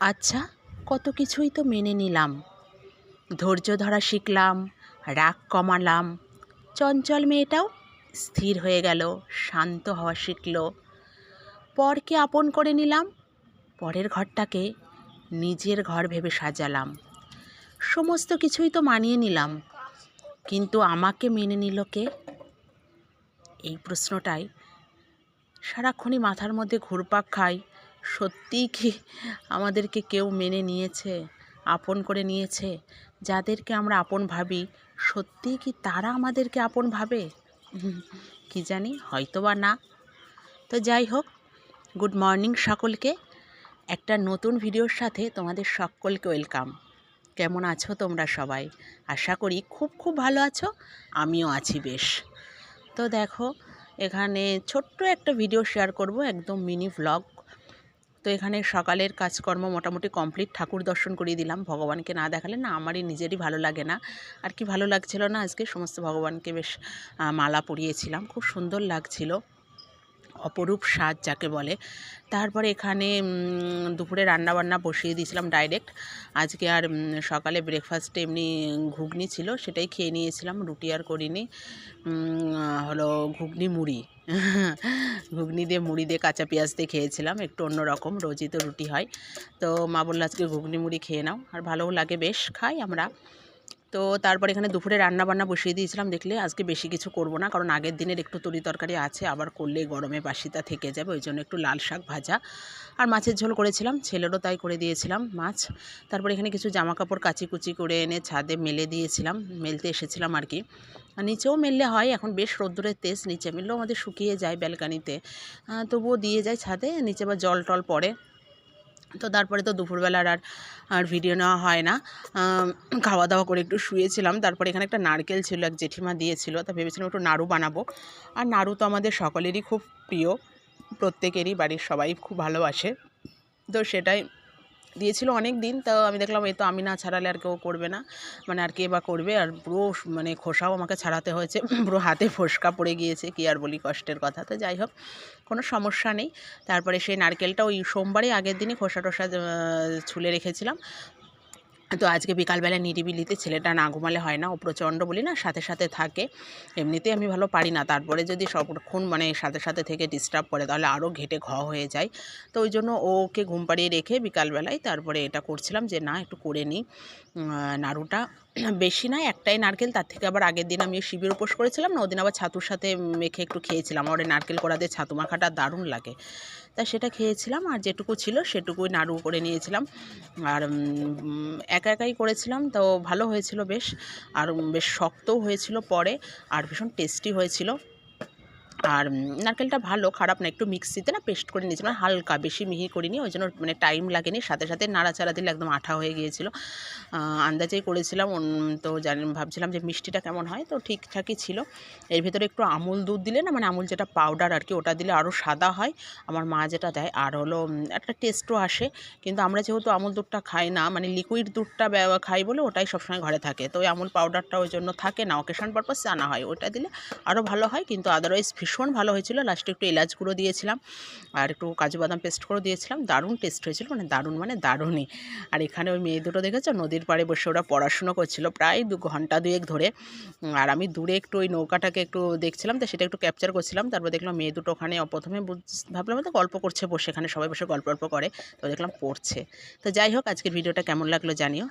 আচ্ছা, কত কিছুই তো মেনে নিলাম, ধৈর্য ধরা শিখলাম, রাগ কমালাম। চঞ্চল মেয়েটাও স্থির হয়ে গেল, শান্ত হওয়া শিখল। পরকে আপন করে নিলাম, পরের ঘরটাকে নিজের ঘর ভেবে সাজালাম। সমস্ত কিছুই তো মানিয়ে নিলাম, কিন্তু আমাকে মেনে নিল কে? এই প্রশ্নটাই সারাক্ষণই মাথার মধ্যে ঘুরপাক খায়। সত্যিই কি আমাদেরকে কেউ মেনে নিয়েছে, আপন করে নিয়েছে? যাদেরকে আমরা আপন ভাবি, সত্যিই কি তারা আমাদেরকে আপন ভাবে? কি জানি, হয়তো বা না। তো যাই হোক, গুড মর্নিং সকলকে। একটা নতুন ভিডিওর সাথে তোমাদের সকলকে ওয়েলকাম। কেমন আছো তোমরা সবাই? আশা করি খুব খুব ভালো আছো, আমিও আছি বেশ। তো দেখো, এখানে ছোট্ট একটা ভিডিও শেয়ার করব, একদম মিনি ভ্লগ। তো এখানে সকালের কাজকর্ম মোটামুটি কমপ্লিট, ঠাকুর দর্শন করিয়ে দিলাম। ভগবানকে না দেখালে না আমারই নিজেরই ভালো লাগে না, আর কি ভালো লাগছিল না। আজকে সমস্ত ভগবানকে বেশ মালা পরিয়েছিলাম, খুব সুন্দর লাগছিল, অপরূপ সাজ যাকে বলে। তারপরে এখানে দুপুরে রান্নাবান্না বসিয়ে দিয়েছিলাম ডাইরেক্ট। আজকে আর সকালে ব্রেকফাস্টে এমনি ঘুগনি ছিল, সেটাই খেয়ে নিয়েছিলাম, রুটি আর করিনি। হলো ঘুগনি মুড়ি ঘুগনি দিয়ে মুড়ি দিয়ে কাঁচা পেঁয়াজ দিয়ে খেয়েছিলাম, একটু অন্যরকম, রোজই তো রুটি হয়। তো মা বললো আজকে ঘুগনি মুড়ি খেয়ে নাও, আর ভালোও লাগে, বেশ খাই আমরা। তো তারপর এখানে দুপুরে রান্নাবান্না বসিয়ে দিয়েছিলাম। দেখলে আজকে বেশি কিছু করব না, কারণ আগের দিনের একটু তরি তরকারি আছে, আবার করলে গরমে বাসিটা থেকে যাবে, ওই জন্য একটু লাল শাক ভাজা আর মাছের ঝোল করেছিলাম, ছেলেরও তাই করে দিয়েছিলাম মাছ। তারপর এখানে কিছু জামা কাপড় কাচিকুচি করে এনে ছাদে মেলে দিয়েছিলাম, মেলতে এসেছিলাম আর কি। নিচেও মেললে হয়, এখন বেশ রোদ্দুরের তেজ, নিচে মেললেও আমাদের শুকিয়ে যায় ব্যালকানিতে, তবুও দিয়ে যায় ছাদে, নিচে আবার জল টল পড়ে। তো তারপরে তো দুপুরবেলার আর ভিডিও নেওয়া হয় না, খাওয়া দাওয়া করে একটু শুয়েছিলাম। তারপরে এখানে একটা নারকেল ছিল, এক জেঠিমা দিয়েছিল, তা ভেবেছিলাম একটু নাড়ু বানাবো। আর নাড়ু তো আমাদের সকলেরই খুব প্রিয়, প্রত্যেকেরই, বাড়ির সবাই খুব ভালোবাসে। তো সেটাই দিয়েছিল অনেক দিন। তো আমি দেখলাম এই তো আমি না ছাড়ালে আর কেউ করবে না, মানে আর কে বা করবে। আর পুরো মানে খোসাও আমাকে ছাড়াতে হয়েছে, পুরো হাতে ফোসকা পড়ে গিয়েছে, কি আর বলি, কষ্টের কথা। তো যাই হোক, কোনো সমস্যা নেই। তারপরে সেই নারকেলটা ওই সোমবারে আগের দিনই খোসা টোসা ছুলে রেখেছিলাম। তো আজকে বিকালবেলা নিরিবিলিতে, ছেলেটা না ঘুমালে হয় না, ও প্রচণ্ড বলি না সাথে সাথে থাকে, এমনিতেই আমি ভালো পারি না, তারপরে যদি সবক্ষণ মানে সাথে সাথে থেকে ডিস্টার্ব করে তাহলে আরও ঘেটে হয়ে যায়। তো ওই জন্য ওকে ঘুম পাড়িয়ে রেখে বিকালবেলায় তারপরে এটা করছিলাম, যে না একটু করে নিই নাড়ুটা। বেশি নয়, একটাই নারকেল, তার থেকে আবার আগের দিন আমি শিবের উপোস করেছিলাম না, ওদিন আবার ছাতুর সাথে মেখে একটু খেয়েছিলাম। আমার ওই নারকেল কড়া দিয়ে ছাতু মাখাটা দারুণ লাগে, তা সেটা খেয়েছিলাম। আর যেটুকু ছিল সেটুকুই নাড়ু করে নিয়েছিলাম, আর একা একাই করেছিলাম, তো ভালো হয়েছিল বেশ, আর বেশ শক্তও হয়েছিল পরে, আর ভীষণ টেস্টি হয়েছিল। আর নারকেলটা ভালো, খারাপ না, একটু মিক্সিতে না পেস্ট করে নিয়েছিলাম, হালকা, বেশি মিহি করিনি, ওই জন্য মানে টাইম লাগেনি, সাথে সাথে নাড়াচাড়া দিলে একদম আঠা হয়ে গিয়েছিল। আন্দাজেই করেছিলাম, তো ভাবছিলাম যে মিষ্টিটা কেমন হয়, তো ঠিকঠাকই ছিল। এর ভিতরে একটু আমুল দুধ দিলে না, মানে আমুল যেটা পাউডার আর কি, ওটা দিলে আরও সাদা হয়, আমার মা যেটা দেয়, আর হলো একটা টেস্টও আসে। কিন্তু আমরা যেহেতু আমুল দুধটা খাই না, মানে লিকুইড দুধটা খাই বলে ওটাই সবসময় ঘরে থাকে, তো ওই আমুল পাউডারটা ওই জন্য থাকে না, অকেশন পারপাস আনা হয়, ওটা দিলে আরও ভালো হয়। কিন্তু আদারওয়াইজ ভীষণ ভালো হয়েছিল। লাস্টে একটু এলাচ গুঁড়ো দিয়েছিলাম, আর একটু কাজু বাদাম পেস্ট করে দিয়েছিলাম, দারুণ টেস্ট হয়েছিল, মানে দারুণ মানে দারুণই। আর এখানে ওই মেয়ে দুটো দেখেছো, নদীর পাড়ে বসে ওরা পড়াশুনো করছিল প্রায় 2 ঘন্টা 2 ধরে। আর আমি দূরে একটু ওই নৌকাটাকে একটু দেখছিলাম, তো সেটা একটু ক্যাপচার করছিলাম। তারপর দেখলাম মেয়ে দুটো ওখানে, প্রথমে ভাবলাম তো গল্প করছে বসে, এখানে সবাই বসে গল্প করে, তো দেখলাম পড়ছে। তো যাই হোক, আজকের ভিডিওটা কেমন লাগলো জানিও।